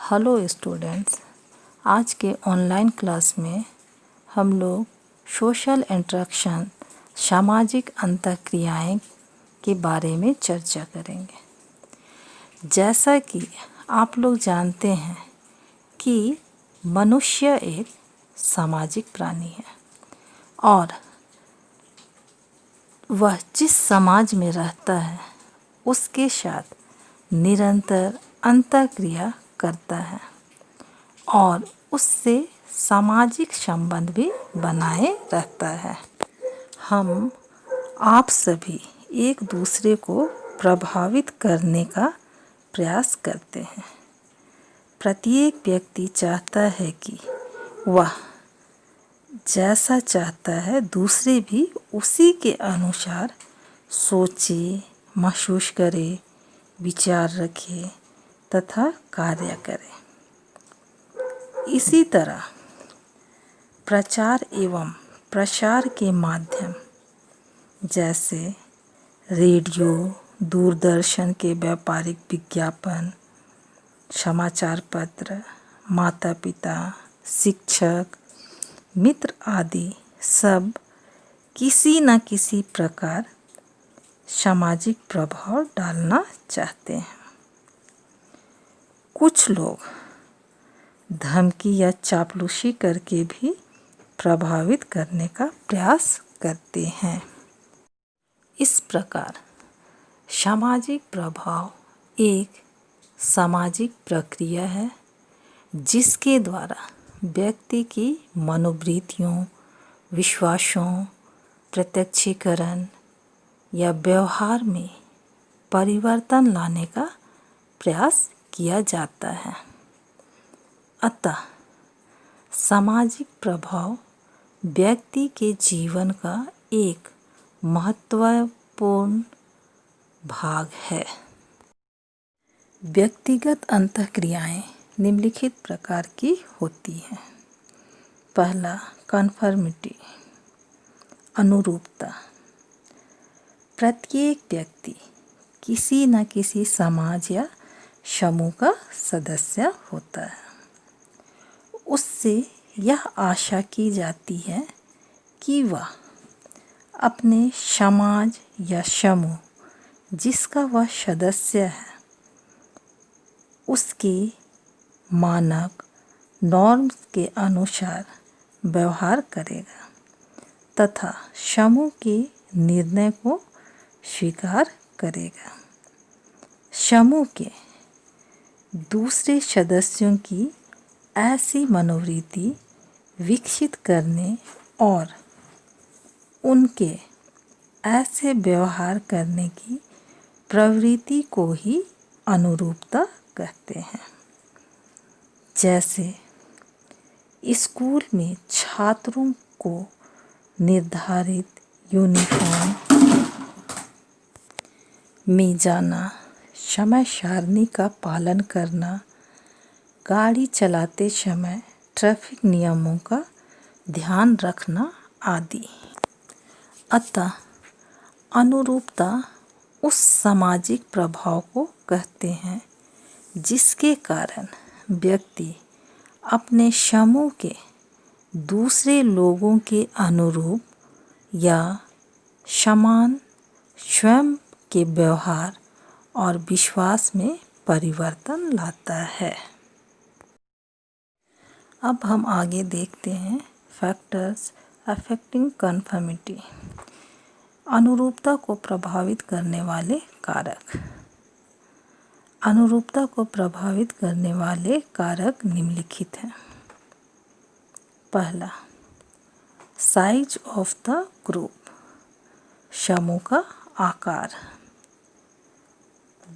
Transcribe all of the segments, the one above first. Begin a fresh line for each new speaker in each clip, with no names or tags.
Hello students, आज के online class में हम लोग सोशल इंटरेक्शन सामाजिक अंतःक्रियाएं के बारे में चर्चा करेंगे। जैसा कि आप लोग जानते हैं कि मनुष्य एक सामाजिक प्राणी है और वह जिस समाज में रहता है उसके साथ निरंतर अंतःक्रिया करता है और उससे सामाजिक संबंध भी बनाए रखता है। हम आप सभी एक दूसरे को प्रभावित करने का प्रयास करते हैं। प्रत्येक व्यक्ति चाहता है कि वह जैसा चाहता है दूसरे भी उसी के अनुसार सोचे, महसूस करे, विचार रखे तथा कार्य करे। इसी तरह प्रचार एवं प्रसार के माध्यम जैसे रेडियो, दूरदर्शन के व्यापारिक विज्ञापन, समाचार पत्र, माता पिता, शिक्षक, मित्र आदि सब किसी न किसी प्रकार सामाजिक प्रभाव डालना चाहते हैं। कुछ लोग धमकी या चापलूसी करके भी प्रभावित करने का प्रयास करते हैं। इस प्रकार सामाजिक प्रभाव एक सामाजिक प्रक्रिया है जिसके द्वारा व्यक्ति की मनोवृत्तियों, विश्वासों, प्रत्यक्षीकरण या व्यवहार में परिवर्तन लाने का प्रयास किया जाता है। अतः सामाजिक प्रभाव व्यक्ति के जीवन का एक महत्वपूर्ण भाग है। व्यक्तिगत अंतःक्रियाएं निम्नलिखित प्रकार की होती हैं। पहला, कन्फर्मिटी, अनुरूपता। प्रत्येक व्यक्ति किसी न किसी समाज या समूह का सदस्य होता है। उससे यह आशा की जाती है कि वह अपने समाज या समूह जिसका वह सदस्य है उसके मानक नॉर्म्स के अनुसार व्यवहार करेगा तथा समूह के निर्णय को स्वीकार करेगा। समूह के दूसरे सदस्यों की ऐसी मनोवृत्ति विकसित करने और उनके ऐसे व्यवहार करने की प्रवृत्ति को ही अनुरूपता कहते हैं। जैसे स्कूल में छात्रों को निर्धारित यूनिफॉर्म में जाना, समय सारणी का पालन करना, गाड़ी चलाते समय ट्रैफिक नियमों का ध्यान रखना आदि। अतः अनुरूपता उस सामाजिक प्रभाव को कहते हैं जिसके कारण व्यक्ति अपने समूह के दूसरे लोगों के अनुरूप या समान स्वयं के व्यवहार और विश्वास में परिवर्तन लाता है। अब हम आगे देखते हैं फैक्टर्स अफेक्टिंग कन्फर्मिटी। अनुरूपता को प्रभावित करने वाले कारक। अनुरूपता को प्रभावित करने वाले कारक निम्नलिखित हैं। पहला, साइज ऑफ द ग्रुप, समूह का आकार।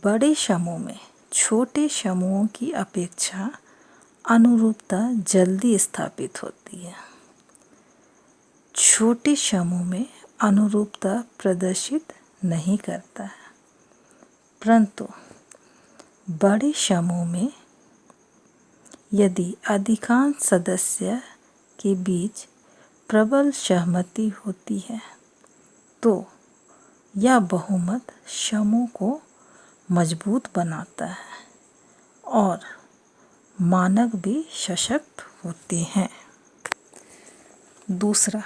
बड़े समूह में छोटे समूहों की अपेक्षा अनुरूपता जल्दी स्थापित होती है। छोटे समूह में अनुरूपता प्रदर्शित नहीं करता है, परंतु बड़े समूह में यदि अधिकांश सदस्य के बीच प्रबल सहमति होती है तो यह बहुमत समूह को मजबूत बनाता है और मानक भी सशक्त होते हैं। दूसरा,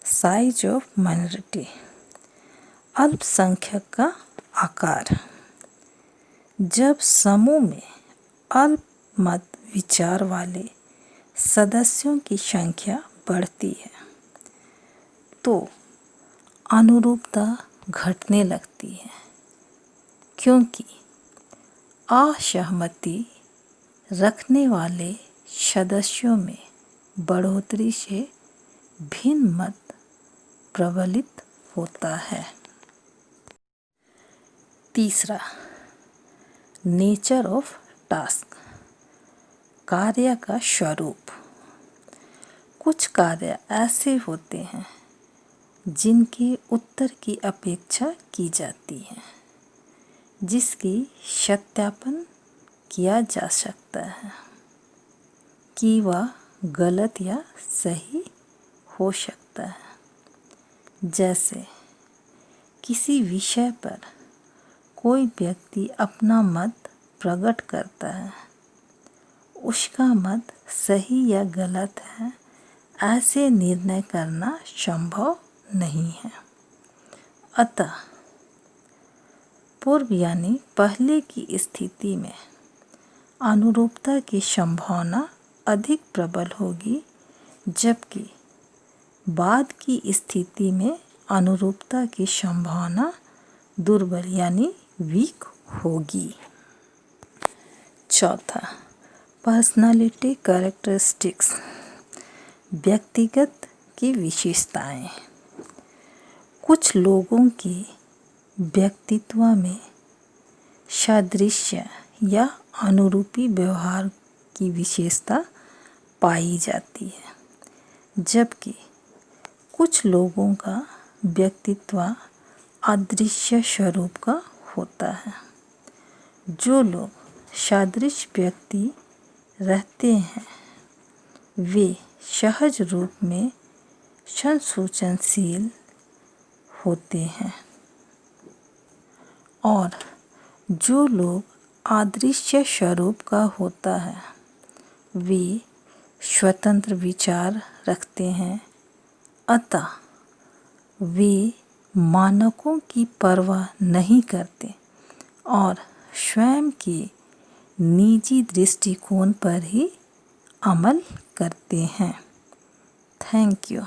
साइज ऑफ माइनॉरिटी, अल्पसंख्यक का आकार। जब समूह में अल्पमत विचार वाले सदस्यों की संख्या बढ़ती है तो अनुरूपता घटने लगती है, क्योंकि असहमति रखने वाले सदस्यों में बढ़ोतरी से भिन्न मत प्रबलित होता है। तीसरा, नेचर ऑफ टास्क, कार्य का स्वरूप। कुछ कार्य ऐसे होते हैं जिनके उत्तर की अपेक्षा की जाती है, जिसकी सत्यापन किया जा सकता है कि वह गलत या सही हो सकता है। जैसे किसी विषय पर कोई व्यक्ति अपना मत प्रकट करता है, उसका मत सही या गलत है, ऐसे निर्णय करना संभव नहीं है। अतः पूर्व यानी पहले की स्थिति में अनुरूपता की संभावना अधिक प्रबल होगी, जबकि बाद की स्थिति में अनुरूपता की संभावना दुर्बल यानी वीक होगी। चौथा, पर्सनालिटी कैरेक्टरिस्टिक्स, व्यक्तिगत की विशेषताएं। कुछ लोगों के व्यक्तित्व में सादृश्य या अनुरूपी व्यवहार की विशेषता पाई जाती है, जबकि कुछ लोगों का व्यक्तित्व अदृश्य स्वरूप का होता है। जो लोग सादृश्य व्यक्ति रहते हैं वे सहज रूप में संसूचनशील होते हैं, और जो लोग अदृश्य स्वरूप का होता है वे स्वतंत्र विचार रखते हैं। अतः वे मानकों की परवाह नहीं करते और स्वयं के निजी दृष्टिकोण पर ही अमल करते हैं। Thank you.